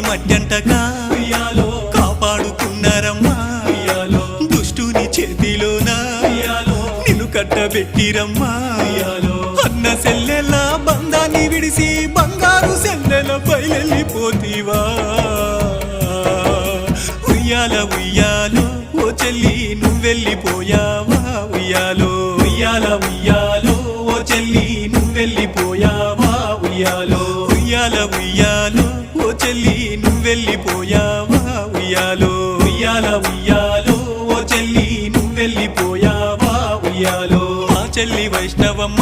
మట్టంటగా ఉయ్యాలో కాపాడుకున్నారమ్మా ఉయ్యాలో దుష్టుని చేతిలోన ఉయ్యాలో నిన్ను కట్టబెట్టిరమ్మా ఉయ్యాలో అన్న సెల్లెల బంధాన్ని విడిసి బంగారు సెల్లెల బయలెళ్ళిపోతీవా ఉయ్యాల ఉయ్యాలో ఓ చెల్లి నువ్వెళ్ళిపోయావా ఉయ్యాలో ఉయ్యాల ఉయ్యాలో ఓ చెల్లి నువ్వెళ్ళిపోయావా ఉయ్యాలో ఉయ్యాల ఉయ్యాలో ఓ చెల్లి నువ్వెళ్ళిపోయావా ఉయ్యాలో ఉయ్యాల ఉయ్యాలో ఓ చెల్లి నువ్వెళ్ళిపోయావా ఉయ్యాలో మా చెల్లి వైష్ణవమ్మ